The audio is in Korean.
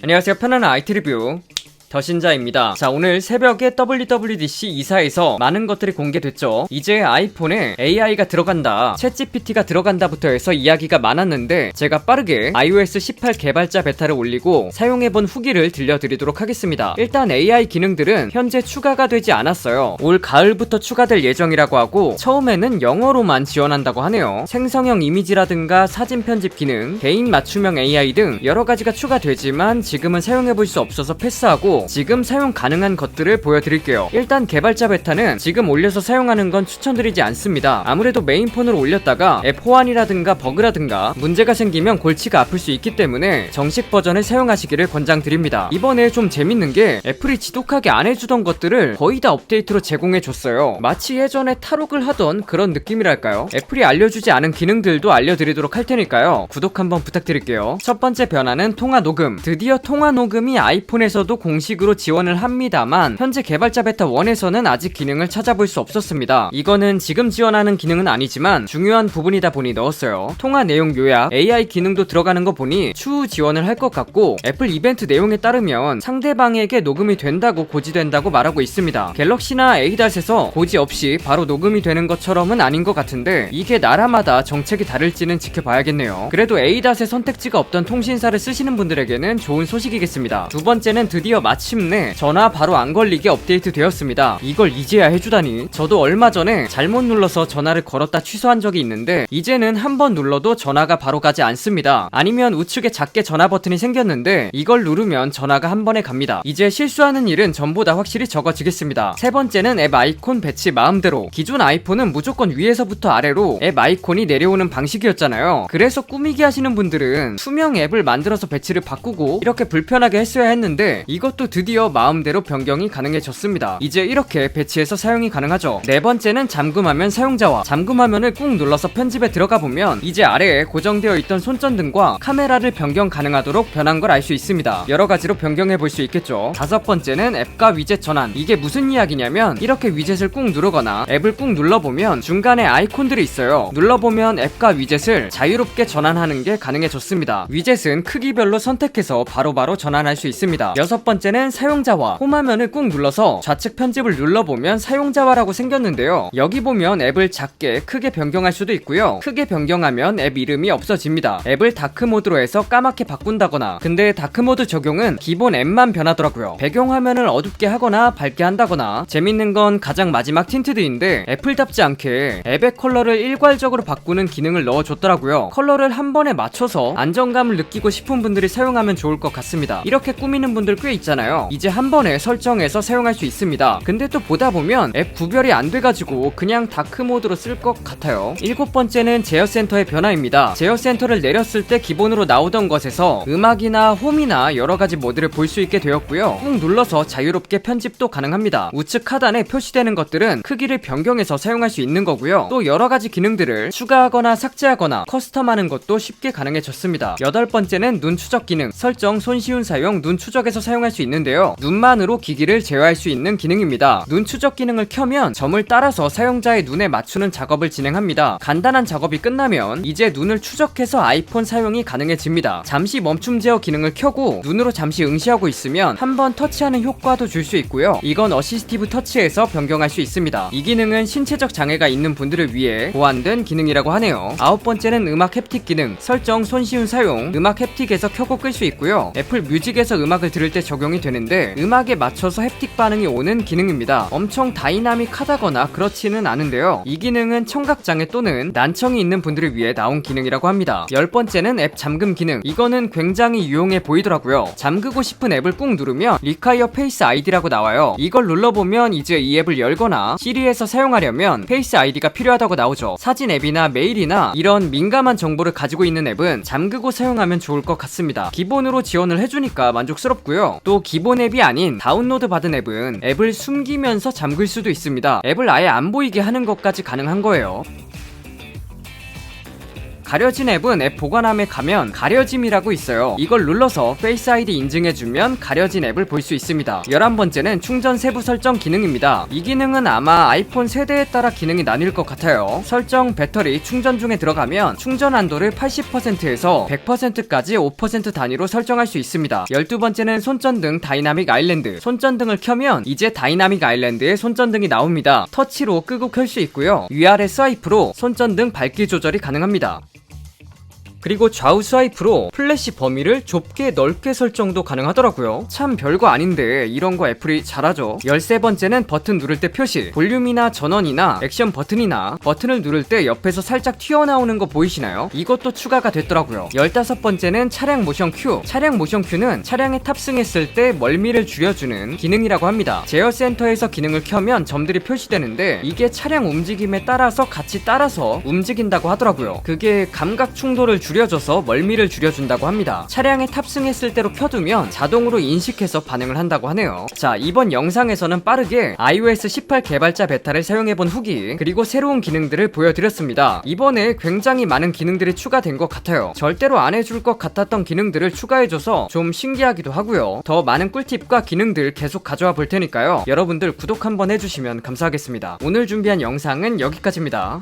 안녕하세요. 편안한 IT 리뷰 더신자입니다. 자, 오늘 새벽에 WWDC 2사에서 많은 것들이 공개됐죠. 이제 아이폰에 AI가 들어간다, 챗GPT가 들어간다부터 해서 이야기가 많았는데 제가 빠르게 iOS 18 개발자 베타를 올리고 사용해본 후기를 들려드리도록 하겠습니다. 일단 AI 기능들은 현재 추가가 되지 않았어요. 올 가을부터 추가될 예정이라고 하고 처음에는 영어로만 지원한다고 하네요. 생성형 이미지라든가 사진 편집 기능, 개인 맞춤형 AI 등 여러가지가 추가되지만 지금은 사용해볼 수 없어서 패스하고 지금 사용 가능한 것들을 보여드릴게요. 일단 개발자 베타는 지금 올려서 사용하는 건 추천드리지 않습니다. 아무래도 메인폰으로 올렸다가 앱 호환이라든가 버그라든가 문제가 생기면 골치가 아플 수 있기 때문에 정식 버전을 사용하시기를 권장드립니다. 이번에 좀 재밌는 게 애플이 지독하게 안 해주던 것들을 거의 다 업데이트로 제공해줬어요. 마치 예전에 탈옥을 하던 그런 느낌이랄까요? 애플이 알려주지 않은 기능들도 알려드리도록 할 테니까요. 구독 한번 부탁드릴게요. 첫 번째 변화는 통화 녹음. 드디어 통화 녹음이 아이폰에서도 공식으로 지원을 합니다만 현재 개발자 베타 1에서는 아직 기능을 찾아볼 수 없었습니다. 이거는 지금 지원하는 기능은 아니지만 중요한 부분이다 보니 넣었어요. 통화 내용 요약, AI 기능도 들어가는 거 보니 추후 지원을 할 것 같고 애플 이벤트 내용에 따르면 상대방에게 녹음이 된다고 고지된다고 말하고 있습니다. 갤럭시나 A-에서 고지 없이 바로 녹음이 되는 것처럼은 아닌 것 같은데 이게 나라마다 정책이 다를지는 지켜봐야겠네요. 그래도 A-의 선택지가 없던 통신사를 쓰시는 분들에게는 좋은 소식이겠습니다. 두 번째는 드디어 마침내 전화 바로 안 걸리게 업데이트 되었습니다. 이걸 이제야 해주다니. 저도 얼마 전에 잘못 눌러서 전화를 걸었다 취소한 적이 있는데 이제는 한 번 눌러도 전화가 바로 가지 않습니다. 아니면 우측에 작게 전화 버튼이 생겼는데 이걸 누르면 전화가 한 번에 갑니다. 이제 실수하는 일은 전보다 확실히 적어지겠습니다. 세 번째는 앱 아이콘 배치 마음대로. 기존 아이폰은 무조건 위에서부터 아래로 앱 아이콘이 내려오는 방식이었잖아요. 그래서 꾸미기 하시는 분들은 투명 앱을 만들어서 배치를 바꾸고 이렇게 불편하게 했어야 했는데 이것도 드디어 마음대로 변경이 가능해졌습니다. 이제 이렇게 배치해서 사용이 가능하죠. 네 번째는 잠금화면 사용자와. 잠금화면을 꾹 눌러서 편집에 들어가 보면 이제 아래에 고정되어 있던 손전등과 카메라를 변경 가능하도록 변한 걸 알 수 있습니다. 여러가지로 변경해 볼 수 있겠죠. 다섯 번째는 앱과 위젯 전환. 이게 무슨 이야기냐면 이렇게 위젯을 꾹 누르거나 앱을 꾹 눌러보면 중간에 아이콘들이 있어요. 눌러보면 앱과 위젯을 자유롭게 전환하는 게 가능해졌습니다. 위젯은 크기별로 선택해서 바로바로 전환할 수 있습니다. 여섯 번째는 사용자와. 홈화면을 꾹 눌러서 좌측 편집을 눌러보면 사용자와라고 생겼는데요. 여기 보면 앱을 작게 크게 변경할 수도 있고요. 크게 변경하면 앱 이름이 없어집니다. 앱을 다크모드로 해서 까맣게 바꾼다거나. 근데 다크모드 적용은 기본 앱만 변하더라고요. 배경화면을 어둡게 하거나 밝게 한다거나. 재밌는 건 가장 마지막 틴트드인데 애플답지 않게 앱의 컬러를 일괄적으로 바꾸는 기능을 넣어줬더라고요. 컬러를 한 번에 맞춰서 안정감을 느끼고 싶은 분들이 사용하면 좋을 것 같습니다. 이렇게 꾸미는 분들 꽤 있잖아요. 이제 한 번에 설정해서 사용할 수 있습니다. 근데 또 보다 보면 앱 구별이 안 돼가지고 그냥 다크모드로 쓸 것 같아요. 일곱 번째는 제어센터의 변화입니다. 제어센터를 내렸을 때 기본으로 나오던 것에서 음악이나 홈이나 여러가지 모드를 볼 수 있게 되었고요. 꾹 눌러서 자유롭게 편집도 가능합니다. 우측 하단에 표시되는 것들은 크기를 변경해서 사용할 수 있는 거고요. 또 여러가지 기능들을 추가하거나 삭제하거나 커스텀하는 것도 쉽게 가능해졌습니다. 여덟 번째는 눈 추적 기능. 설정 손쉬운 사용 눈 추적에서 사용할 수 있는데요. 눈만으로 기기를 제어할 수 있는 기능입니다. 눈 추적 기능을 켜면 점을 따라서 사용자의 눈에 맞추는 작업을 진행합니다. 간단한 작업이 끝나면 이제 눈을 추적해서 아이폰 사용이 가능해집니다. 잠시 멈춤 제어 기능을 켜고 눈으로 잠시 응시하고 있으면 한번 터치하는 효과도 줄 수 있고요. 이건 어시스티브 터치에서 변경할 수 있습니다. 이 기능은 신체적 장애가 있는 분들을 위해 보완된 기능이라고 하네요. 아홉 번째는 음악 햅틱 기능. 설정 손쉬운 사용 음악 햅틱에서 켜고 끌 수 있고요. 애플 뮤직에서 음악을 들을 때 적용이 되는데 음악에 맞춰서 햅틱 반응이 오는 기능입니다. 엄청 다이나믹하다거나 그렇지는 않은데요. 이 기능은 청각장애 또는 난청이 있는 분들을 위해 나온 기능이라고 합니다. 열 번째는 앱 잠금 기능. 이거는 굉장히 유용해 보이더라고요. 잠그고 싶은 앱을 꾹 누르면 Require Face ID라고 나와요. 이걸 눌러보면 이제 이 앱을 열거나 시리에서 사용하려면 페이스 아이디가 필요하다고 나오죠. 사진 앱이나 메일이나 이런 민감한 정보를 가지고 있는 앱은 잠그고 사용하면 좋을 것 같습니다. 기본으로 지원을 해주니까 만족스럽고요. 또 기본 앱이 아닌 다운로드 받은 앱은 앱을 숨기면서 잠글 수도 있습니다. 앱을 아예 안 보이게 하는 것까지 가능한 거예요. 가려진 앱은 앱 보관함에 가면 가려짐이라고 있어요. 이걸 눌러서 페이스 아이디 인증해주면 가려진 앱을 볼 수 있습니다. 11번째는 충전 세부 설정 기능입니다. 이 기능은 아마 아이폰 세대에 따라 기능이 나뉠 것 같아요. 설정 배터리 충전 중에 들어가면 충전 한도를 80%에서 100%까지 5% 단위로 설정할 수 있습니다. 12번째는 손전등 다이나믹 아일랜드. 손전등을 켜면 이제 다이나믹 아일랜드에 손전등이 나옵니다. 터치로 끄고 켤 수 있고요. 위아래 스와이프로 손전등 밝기 조절이 가능합니다. 그리고 좌우 스와이프로 플래시 범위를 좁게 넓게 설정도 가능하더라고요. 참 별거 아닌데 이런 거 애플이 잘하죠. 13번째는 버튼 누를 때 표시. 볼륨이나 전원이나 액션 버튼이나 버튼을 누를 때 옆에서 살짝 튀어나오는 거 보이시나요? 이것도 추가가 됐더라고요. 15번째는 차량 모션 큐. 차량 모션 큐는 차량에 탑승했을 때 멀미를 줄여주는 기능이라고 합니다. 제어 센터에서 기능을 켜면 점들이 표시되는데 이게 차량 움직임에 따라서 같이 따라서 움직인다고 하더라고요. 그게 감각 충돌을 줄여줘서 멀미를 줄여준다고 합니다. 차량에 탑승했을 때로 켜두면 자동으로 인식해서 반응을 한다고 하네요. 자, 이번 영상에서는 빠르게 iOS 18 개발자 베타를 사용해본 후기 그리고 새로운 기능들을 보여드렸습니다. 이번에 굉장히 많은 기능들이 추가된 것 같아요. 절대로 안 해줄 것 같았던 기능들을 추가해줘서 좀 신기하기도 하고요. 더 많은 꿀팁과 기능들 계속 가져와 볼 테니까요. 여러분들 구독 한번 해주시면 감사하겠습니다. 오늘 준비한 영상은 여기까지입니다.